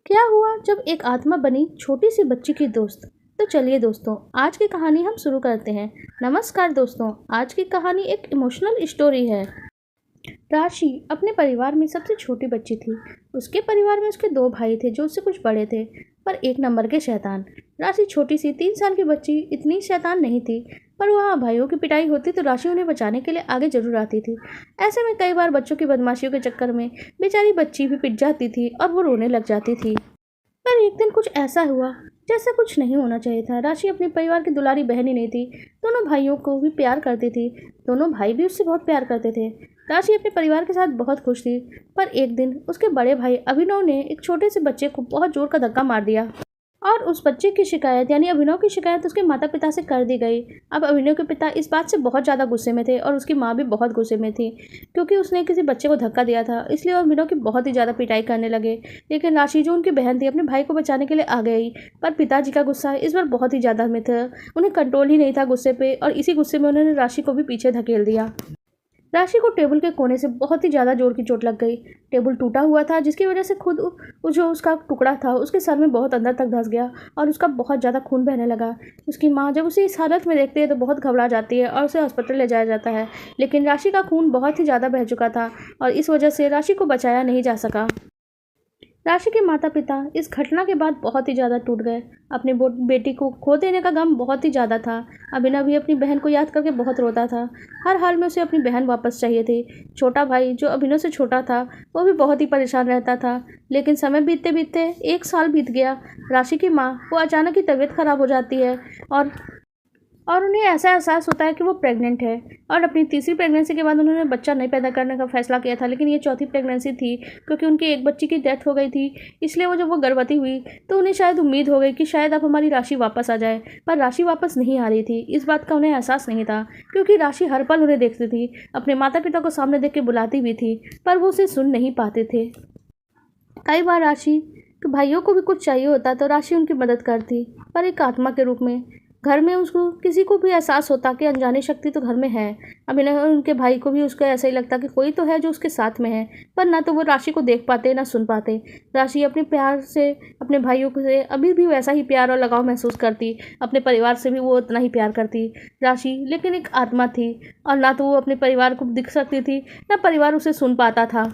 क्या हुआ जब एक आत्मा बनी छोटी सी बच्ची की दोस्त। तो चलिए दोस्तों, आज की कहानी हम शुरू करते हैं। नमस्कार दोस्तों, आज की कहानी एक इमोशनल स्टोरी है। राशि अपने परिवार में सबसे छोटी बच्ची थी। उसके परिवार में उसके दो भाई थे जो उससे कुछ बड़े थे, पर एक नंबर के शैतान। राशि छोटी सी 3 साल की बच्ची इतनी शैतान नहीं थी, पर वहाँ भाइयों की पिटाई होती तो राशि उन्हें बचाने के लिए आगे जरूर आती थी। ऐसे में कई बार बच्चों की बदमाशियों के चक्कर में बेचारी बच्ची भी पिट जाती थी और वो रोने लग जाती थी। पर एक दिन कुछ ऐसा हुआ जैसे कुछ नहीं होना चाहिए था। राशि अपने परिवार की दुलारी बहन ही नहीं थी, दोनों भाइयों को भी प्यार करती थी। दोनों भाई भी उससे बहुत प्यार करते थे। राशि अपने परिवार के साथ बहुत खुश थी, पर एक दिन उसके बड़े भाई अभिनव ने एक छोटे से बच्चे को बहुत जोर का धक्का मार दिया और उस बच्चे की शिकायत यानी अभिनव की शिकायत उसके माता पिता से कर दी गई। अब अभिनव के पिता इस बात से बहुत ज़्यादा गुस्से में थे और उसकी माँ भी बहुत गुस्से में थी, क्योंकि उसने किसी बच्चे को धक्का दिया था। इसलिए अभिनव की बहुत ही ज़्यादा पिटाई करने लगे। लेकिन राशि जो उनकी बहन थी अपने भाई को बचाने के लिए आ गई, पर पिताजी का गुस्सा इस बार बहुत ही ज़्यादा में था। उन्हें कंट्रोल ही नहीं था गुस्से पे, और इसी गुस्से में उन्होंने राशि को भी पीछे धकेल दिया। राशि को टेबल के कोने से बहुत ही ज़्यादा जोर की चोट लग गई। टेबल टूटा हुआ था, जिसकी वजह से खुद जो उसका टुकड़ा था उसके सर में बहुत अंदर तक धंस गया और उसका बहुत ज़्यादा खून बहने लगा। उसकी माँ जब उसे इस हालत में देखती है तो बहुत घबरा जाती है और उसे अस्पताल ले जाया जाता है। लेकिन राशि का खून बहुत ही ज़्यादा बह चुका था और इस वजह से राशि को बचाया नहीं जा सका। राशि के माता पिता इस घटना के बाद बहुत ही ज़्यादा टूट गए। अपनी बेटी को खो देने का गम बहुत ही ज़्यादा था। अभिनव भी अपनी बहन को याद करके बहुत रोता था। हर हाल में उसे अपनी बहन वापस चाहिए थी। छोटा भाई जो अभिनव से छोटा था वो भी बहुत ही परेशान रहता था। लेकिन समय बीतते बीतते 1 साल बीत गया। राशि की माँ को अचानक ही तबीयत खराब हो जाती है और उन्हें ऐसा एहसास होता है कि वो प्रेग्नेंट है। और अपनी तीसरी प्रेगनेंसी के बाद उन्होंने बच्चा नहीं पैदा करने का फैसला किया था, लेकिन ये चौथी प्रेगनेंसी थी, क्योंकि उनकी एक बच्ची की डेथ हो गई थी। इसलिए जब वो गर्भवती हुई तो उन्हें शायद उम्मीद हो गई कि शायद अब हमारी राशि वापस आ जाए, पर राशि वापस नहीं आ रही थी। इस बात का उन्हें एहसास नहीं था, क्योंकि राशि हर पल उन्हें देखती थी, अपने माता पिता को सामने देख के बुलाती भी थी, पर वो उसे सुन नहीं पाते थे। कई बार राशि के भाइयों को भी कुछ चाहिए होता तो राशि उनकी मदद करती, पर एक आत्मा के रूप में। घर में उसको किसी को भी एहसास होता कि अनजानी शक्ति तो घर में है। अभी उनके भाई को भी उसको ऐसा ही लगता कि कोई तो है जो उसके साथ में है, पर ना तो वो राशि को देख पाते ना सुन पाते। राशि अपने प्यार से अपने भाइयों से अभी भी वैसा ही प्यार और लगाव महसूस करती। अपने परिवार से भी वो उतना ही प्यार करती राशि, लेकिन एक आत्मा थी और ना तो वो अपने परिवार को दिख सकती थी ना परिवार उसे सुन पाता था।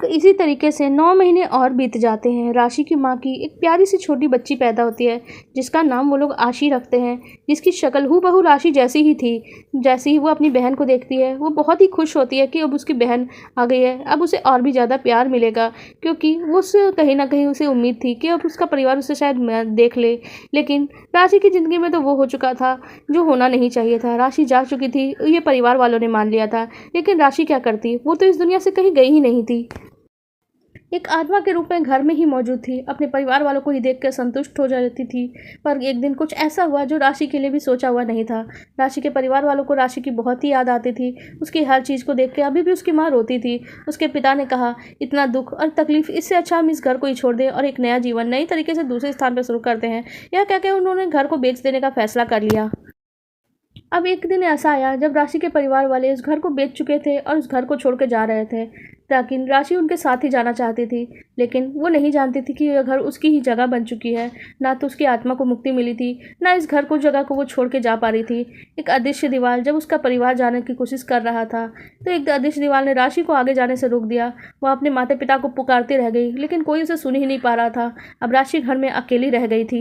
तो इसी तरीके से 9 महीने और बीत जाते हैं। राशि की माँ की एक प्यारी सी छोटी बच्ची पैदा होती है, जिसका नाम वो लोग आशी रखते हैं, जिसकी शक्ल हूबहू राशि जैसी ही थी। जैसे ही वो अपनी बहन को देखती है वो बहुत ही खुश होती है कि अब उसकी बहन आ गई है, अब उसे और भी ज़्यादा प्यार मिलेगा, क्योंकि वो उससे कहीं ना कहीं उसे उम्मीद थी कि अब उसका परिवार उसे शायद देख ले। लेकिन राशि की ज़िंदगी में तो वो हो चुका था जो होना नहीं चाहिए था। राशि जा चुकी थी, ये परिवार वालों ने मान लिया था, लेकिन राशि क्या करती, वो तो इस दुनिया से कहीं गई ही नहीं थी। एक आत्मा के रूप में घर में ही मौजूद थी, अपने परिवार वालों को ही देखकर संतुष्ट हो जाती थी। पर एक दिन कुछ ऐसा हुआ जो राशि के लिए भी सोचा हुआ नहीं था। राशि के परिवार वालों को राशि की बहुत ही याद आती थी। उसकी हर चीज़ को देख के अभी भी उसकी माँ रोती थी। उसके पिता ने कहा, इतना दुख और तकलीफ, इससे अच्छा हम इस घर को ही छोड़ दें और एक नया जीवन नई तरीके से दूसरे स्थान पर शुरू करते हैं। यह कह के उन्होंने घर को बेच देने का फैसला कर लिया। अब एक दिन ऐसा आया जब राशि के परिवार वाले इस घर को बेच चुके थे और उस घर को छोड़ के जा रहे थे, ताकि राशि उनके साथ ही जाना चाहती थी। लेकिन वो नहीं जानती थी कि यह घर उसकी ही जगह बन चुकी है। ना तो उसकी आत्मा को मुक्ति मिली थी, ना इस घर को जगह को वो छोड़ के जा पा रही थी। एक अदृश्य दीवार जब उसका परिवार जाने की कोशिश कर रहा था, तो एक अदृश्य दीवार ने राशि को आगे जाने से रोक दिया। वह अपने माता पिता को पुकारती रह गई, लेकिन कोई उसे सुन ही नहीं पा रहा था। अब राशि घर में अकेली रह गई थी।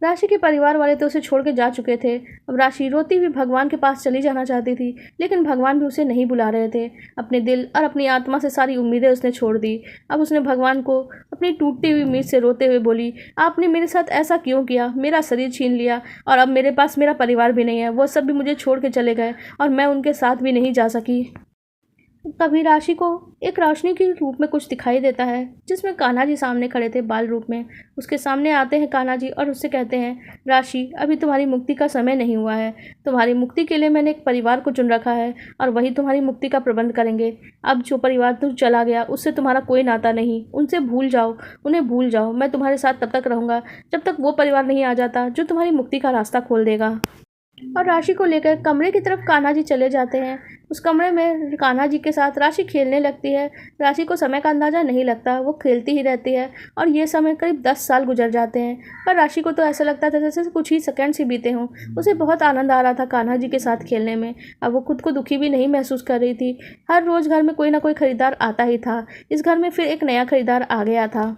राशि के परिवार वाले तो उसे छोड़ के जा चुके थे। अब राशि रोती हुई भगवान के पास चली जाना चाहती थी, लेकिन भगवान भी उसे नहीं बुला रहे थे। अपने दिल और अपनी आत्मा से सारी उम्मीदें उसने छोड़ दी। अब उसने भगवान को अपनी टूटती हुई उम्मीद से रोते हुए बोली, आपने मेरे साथ ऐसा क्यों किया, मेरा शरीर छीन लिया और अब मेरे पास मेरा परिवार भी नहीं है। वो सब भी मुझे छोड़ के चले गए और मैं उनके साथ भी नहीं जा सकी। तभी राशि को एक रोशनी के रूप में कुछ दिखाई देता है, जिसमें कान्हा जी सामने खड़े थे बाल रूप में। उसके सामने आते हैं कान्हा जी और उससे कहते हैं, राशि अभी तुम्हारी मुक्ति का समय नहीं हुआ है। तुम्हारी मुक्ति के लिए मैंने एक परिवार को चुन रखा है और वही तुम्हारी मुक्ति का प्रबंध करेंगे। अब जो परिवार तुम चला गया उससे तुम्हारा कोई नाता नहीं, उनसे भूल जाओ, उन्हें भूल जाओ। मैं तुम्हारे साथ तब तक रहूँगा जब तक वो परिवार नहीं आ जाता जो तुम्हारी मुक्ति का रास्ता खोल देगा। और राशि को लेकर कमरे की तरफ कान्हा जी चले जाते हैं। उस कमरे में कान्हा जी के साथ राशि खेलने लगती है। राशि को समय का अंदाज़ा नहीं लगता, वो खेलती ही रहती है और ये समय करीब 10 साल गुजर जाते हैं। पर राशि को तो ऐसा लगता था जैसे कुछ ही सेकंड्स ही बीते हों। उसे बहुत आनंद आ रहा था कान्हा जी के साथ खेलने में। अब वो खुद को दुखी भी नहीं महसूस कर रही थी। हर रोज़ घर में कोई ना कोई खरीदार आता ही था। इस घर में फिर एक नया खरीदार आ गया था।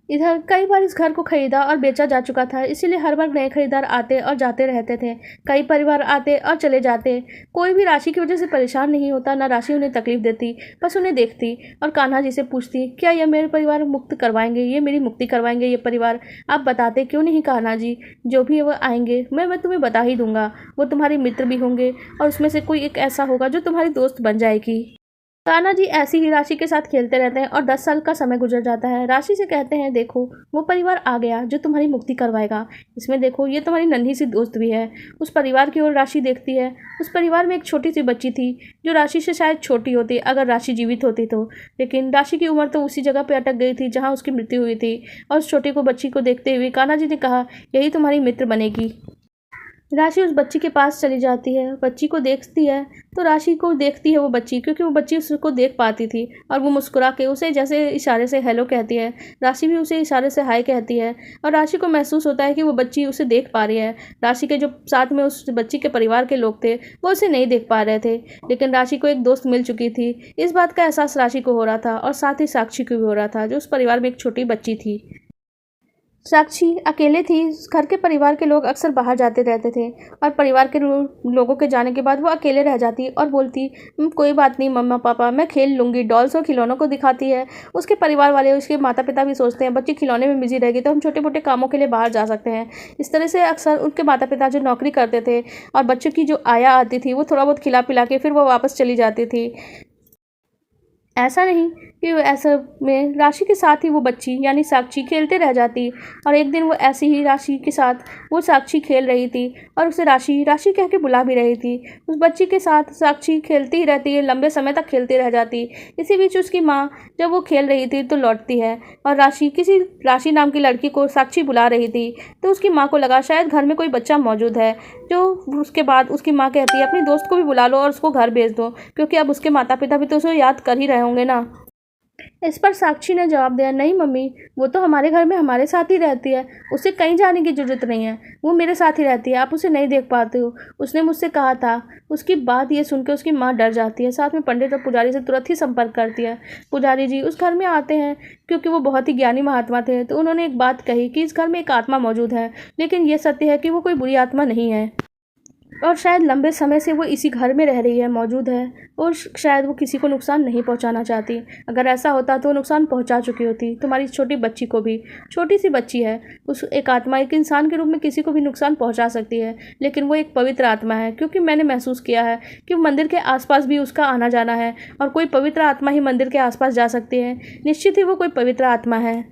इधर कई बार इस घर को खरीदा और बेचा जा चुका था, इसीलिए हर बार नए खरीदार आते और जाते रहते थे। कई परिवार आते और चले जाते। कोई भी राशि की वजह से परेशान नहीं होता, ना राशि उन्हें तकलीफ देती, बस उन्हें देखती और कान्हा जी से पूछती, क्या ये मेरे परिवार मुक्त करवाएंगे, ये मेरी मुक्ति करवाएंगे ये परिवार? आप बताते क्यों नहीं कान्हा जी? जो भी वो आएंगे मैं तुम्हें बता ही दूंगा। वो तुम्हारे मित्र भी होंगे और उसमें से कोई एक ऐसा होगा जो तुम्हारी दोस्त बन जाएगी। कान्हा जी ऐसी ही राशि के साथ खेलते रहते हैं और 10 साल का समय गुजर जाता है। राशि से कहते हैं, देखो वो परिवार आ गया जो तुम्हारी मुक्ति करवाएगा। इसमें देखो ये तुम्हारी नन्ही सी दोस्त भी है। उस परिवार की ओर राशि देखती है। उस परिवार में एक छोटी सी बच्ची थी जो राशि से शायद छोटी होती अगर राशि जीवित होती तो, लेकिन राशि की उम्र तो उसी जगह पर अटक गई थी जहाँ उसकी मृत्यु हुई थी। और उस छोटी को बच्ची को देखते हुए कान्हा जी ने कहा, यही तुम्हारी मित्र बनेगी। राशि उस बच्ची के पास चली जाती है, बच्ची को देखती है तो राशि को देखती है वो बच्ची, क्योंकि वो बच्ची उसको देख पाती थी और वो मुस्कुरा के उसे जैसे इशारे से हेलो कहती है। राशि भी उसे इशारे से हाय कहती है और राशि को महसूस होता है कि वो बच्ची उसे देख पा रही है। राशि के जो साथ में उस बच्ची के परिवार के लोग थे वो उसे नहीं देख पा रहे थे, लेकिन राशि को एक दोस्त मिल चुकी थी। इस बात का एहसास राशि को हो रहा था और साथ ही साक्षी को भी हो रहा था जो उस परिवार में एक छोटी बच्ची थी। साक्षी अकेले थी। घर के परिवार के लोग अक्सर बाहर जाते रहते थे और परिवार के लोगों के जाने के बाद वो अकेले रह जाती और बोलती, कोई बात नहीं मम्मा पापा, मैं खेल लूँगी। डॉल्स और खिलौनों को दिखाती है। उसके परिवार वाले, उसके माता पिता भी सोचते हैं बच्ची खिलौने में बिजी रहेगी तो हम छोटे मोटे कामों के लिए बाहर जा सकते हैं। इस तरह से अक्सर उनके माता पिता जो नौकरी करते थे और बच्चों की जो आया आती थी वो थोड़ा बहुत खिला पिला के फिर वो वापस चली जाती थी। ऐसा नहीं कि ऐसा में राशि के साथ ही वो बच्ची यानी साक्षी खेलते रह जाती और एक दिन वो ऐसी ही राशि के साथ वो साक्षी खेल रही थी और उसे राशि राशि कह के बुला भी रही थी। उस बच्ची के साथ साक्षी खेलती ही रहती है, लंबे समय तक खेलती रह जाती। इसी बीच उसकी माँ जब वो खेल रही थी तो लौटती है और राशि नाम की लड़की को साक्षी बुला रही थी। तो उसकी माँ को लगा शायद घर में कोई बच्चा मौजूद है। जो उसके बाद उसकी माँ कहती है अपनी दोस्त को भी बुला लो और उसको घर भेज दो, क्योंकि अब उसके माता पिता भी तो उसे याद कर ही रहे होंगे ना। इस पर साक्षी ने जवाब दिया, नहीं मम्मी, वो तो हमारे घर में हमारे साथ ही रहती है, उसे कहीं जाने की ज़रूरत नहीं है, वो मेरे साथ ही रहती है, आप उसे नहीं देख पाते हो, उसने मुझसे कहा था। उसकी बात ये सुनकर उसकी माँ डर जाती है। साथ में पंडित और पुजारी से तुरंत ही संपर्क करती है। पुजारी जी उस घर में आते हैं क्योंकि वो बहुत ही ज्ञानी महात्मा थे, तो उन्होंने एक बात कही कि इस घर में एक आत्मा मौजूद है, लेकिन ये सत्य है कि वो कोई बुरी आत्मा नहीं है और शायद लंबे समय से वो इसी घर में रह रही है, मौजूद है और शायद वो किसी को नुकसान नहीं पहुंचाना चाहती। अगर ऐसा होता तो नुकसान पहुंचा चुकी होती, तुम्हारी छोटी बच्ची को भी। छोटी सी बच्ची है, उस एक आत्मा एक इंसान के रूप में किसी को भी नुकसान पहुंचा सकती है, लेकिन वो एक पवित्र आत्मा है, क्योंकि मैंने महसूस किया है कि मंदिर के आसपास भी उसका आना जाना है और कोई पवित्र आत्मा ही मंदिर के आसपास जा सकती है। निश्चित ही वो कोई पवित्र आत्मा है।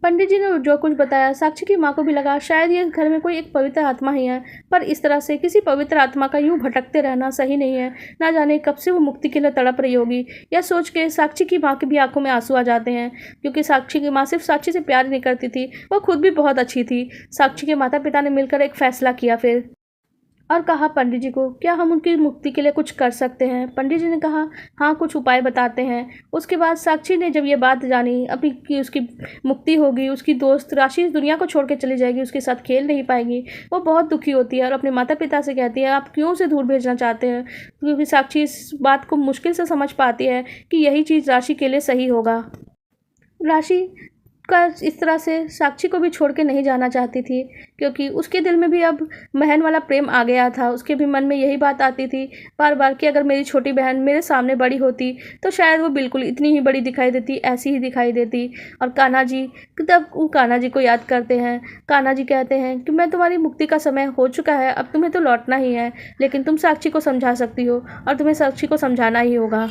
पंडित जी ने जो कुछ बताया साक्षी की माँ को भी लगा शायद ये घर में कोई एक पवित्र आत्मा ही है, पर इस तरह से किसी पवित्र आत्मा का यूं भटकते रहना सही नहीं है। ना जाने कब से वो मुक्ति के लिए तड़प रही होगी। यह सोच के साक्षी की माँ की भी आंखों में आंसू आ जाते हैं, क्योंकि साक्षी की माँ सिर्फ साक्षी से प्यार नहीं करती थी, वह खुद भी बहुत अच्छी थी। साक्षी के माता पिता ने मिलकर एक फैसला किया फिर और कहा पंडित जी को, क्या हम उनकी मुक्ति के लिए कुछ कर सकते हैं? पंडित जी ने कहा, हाँ कुछ उपाय बताते हैं। उसके बाद साक्षी ने जब ये बात जानी अपनी कि उसकी मुक्ति होगी, उसकी दोस्त राशि इस दुनिया को छोड़ के चली जाएगी, उसके साथ खेल नहीं पाएगी, वो बहुत दुखी होती है और अपने माता पिता से कहती है आप क्यों उसे दूर भेजना चाहते हैं, क्योंकि साक्षी इस बात को मुश्किल से समझ पाती है कि यही चीज़ राशि के लिए सही होगा। राशि का इस तरह से साक्षी को भी छोड़ के नहीं जाना चाहती थी, क्योंकि उसके दिल में भी अब बहन वाला प्रेम आ गया था। उसके भी मन में यही बात आती थी बार बार कि अगर मेरी छोटी बहन मेरे सामने बड़ी होती तो शायद वो बिल्कुल इतनी ही बड़ी दिखाई देती, ऐसी ही दिखाई देती। और कान्हा जी, तब वो कान्हा जी को याद करते हैं। कान्हा जी कहते हैं कि मैं तुम्हारी मुक्ति का समय हो चुका है, अब तुम्हें तो लौटना ही है, लेकिन तुम साक्षी को समझा सकती हो और तुम्हें साक्षी को समझाना ही होगा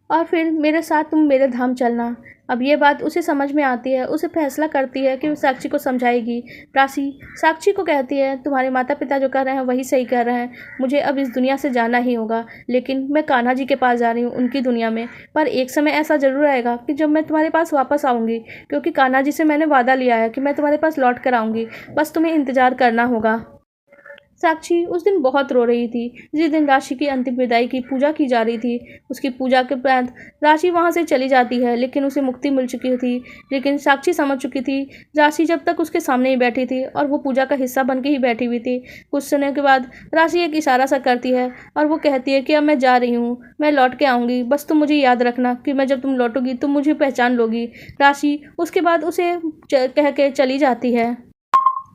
और फिर मेरे साथ तुम मेरे धाम चलना। अब ये बात उसे समझ में आती है। उसे फैसला करती है कि वो साक्षी को समझाएगी। राशि साक्षी को कहती है तुम्हारे माता पिता जो कर रहे हैं वही सही कर रहे हैं, मुझे अब इस दुनिया से जाना ही होगा, लेकिन मैं कान्हा जी के पास जा रही हूँ, उनकी दुनिया में। पर एक समय ऐसा ज़रूर आएगा कि जब मैं तुम्हारे पास वापस आऊँगी, क्योंकि कान्हा जी से मैंने वादा लिया है कि मैं तुम्हारे पास लौट कर आऊँगी, बस तुम्हें इंतज़ार करना होगा। साक्षी उस दिन बहुत रो रही थी। जिस दिन राशि की अंतिम विदाई की पूजा की जा रही थी, उसकी पूजा के उपरांत राशि वहाँ से चली जाती है, लेकिन उसे मुक्ति मिल चुकी थी। लेकिन साक्षी समझ चुकी थी, राशि जब तक उसके सामने ही बैठी थी और वो पूजा का हिस्सा बन के ही बैठी हुई थी। कुछ समय के बाद राशि एक इशारा सा करती है और वो कहती है कि अब मैं जा रही हूँ, मैं लौट के आऊँगी, बस तुम मुझे याद रखना कि मैं जब तुम लौटोगी तुम मुझे पहचान लोगी। राशि उसके बाद उसे कह के चली जाती है।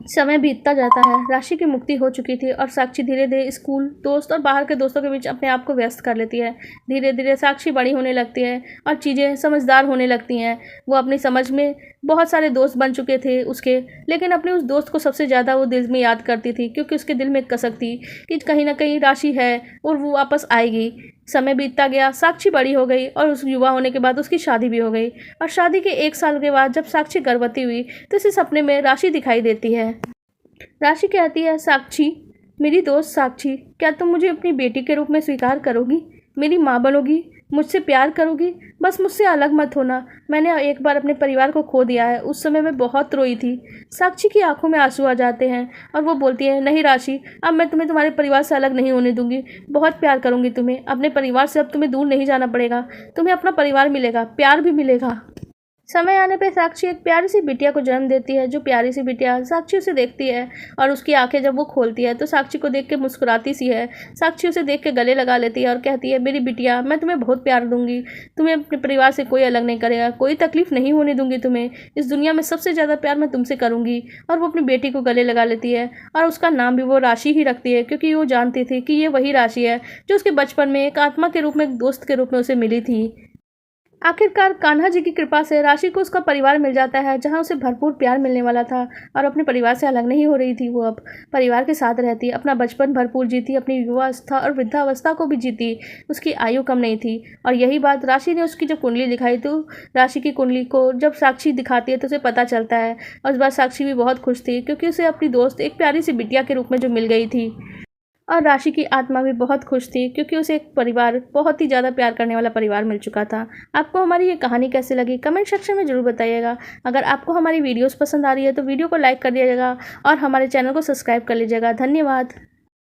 समय बीतता जाता है। राशि की मुक्ति हो चुकी थी और साक्षी धीरे धीरे स्कूल, दोस्त और बाहर के दोस्तों के बीच अपने आप को व्यस्त कर लेती है। धीरे धीरे साक्षी बड़ी होने लगती है और चीज़ें समझदार होने लगती हैं। वो अपनी समझ में बहुत सारे दोस्त बन चुके थे उसके, लेकिन अपने उस दोस्त को सबसे ज़्यादा वो दिल में याद करती थी, क्योंकि उसके दिल में एक कसक थी कि कहीं ना कहीं राशि है और वो वापस आएगी। समय बीतता गया, साक्षी बड़ी हो गई और उस युवा होने के बाद उसकी शादी भी हो गई। और शादी के 1 साल के बाद जब साक्षी गर्भवती हुई तो इसे सपने में राशि दिखाई देती है। राशि कहती है, साक्षी, मेरी दोस्त साक्षी, क्या तुम मुझे अपनी बेटी के रूप में स्वीकार करोगी? मेरी माँ बनोगी? मुझसे प्यार करोगी? बस मुझसे अलग मत होना। मैंने एक बार अपने परिवार को खो दिया है, उस समय मैं बहुत रोई थी। साक्षी की आंखों में आंसू आ जाते हैं और वो बोलती है, नहीं राशि, अब मैं तुम्हें तुम्हारे परिवार से अलग नहीं होने दूंगी। बहुत प्यार करूंगी तुम्हें। अपने परिवार से अब तुम्हें दूर नहीं जाना पड़ेगा। तुम्हें अपना परिवार मिलेगा, प्यार भी मिलेगा। समय आने पर साक्षी एक प्यारी सी बिटिया को जन्म देती है। जो प्यारी सी बिटिया साक्षी उसे देखती है और उसकी आंखें जब वो खोलती है तो साक्षी को देख के मुस्कुराती सी है। साक्षी उसे देख के गले लगा लेती है और कहती है, मेरी बिटिया, मैं तुम्हें बहुत प्यार दूंगी। तुम्हें अपने परिवार से कोई अलग नहीं करेगा, कोई तकलीफ नहीं होने दूंगी तुम्हें। इस दुनिया में सबसे ज़्यादा प्यार मैं तुमसे करूंगी। और वो अपनी बेटी को गले लगा लेती है और उसका नाम भी वो राशि ही रखती है, क्योंकि वो जानती थी कि ये वही राशि है जो उसके बचपन में एक आत्मा के रूप में, एक दोस्त के रूप में उसे मिली थी। आखिरकार कान्हा जी की कृपा से राशि को उसका परिवार मिल जाता है, जहां उसे भरपूर प्यार मिलने वाला था और अपने परिवार से अलग नहीं हो रही थी। वो अब परिवार के साथ रहती, अपना बचपन भरपूर जीती, अपनी युवावस्था और वृद्धावस्था को भी जीती। उसकी आयु कम नहीं थी। और यही बात राशि ने उसकी जब कुंडली दिखाई तो राशि की कुंडली को जब साक्षी दिखाती है तो उसे पता चलता है। और इस बार साक्षी भी बहुत खुश थी, क्योंकि उसे अपनी दोस्त एक प्यारी सी बिटिया के रूप में जो मिल गई थी। और राशि की आत्मा भी बहुत खुश थी, क्योंकि उसे एक परिवार, बहुत ही ज़्यादा प्यार करने वाला परिवार मिल चुका था। आपको हमारी ये कहानी कैसी लगी कमेंट सेक्शन में ज़रूर बताइएगा। अगर आपको हमारी वीडियोस पसंद आ रही है तो वीडियो को लाइक कर दीजिएगा और हमारे चैनल को सब्सक्राइब कर लीजिएगा। धन्यवाद।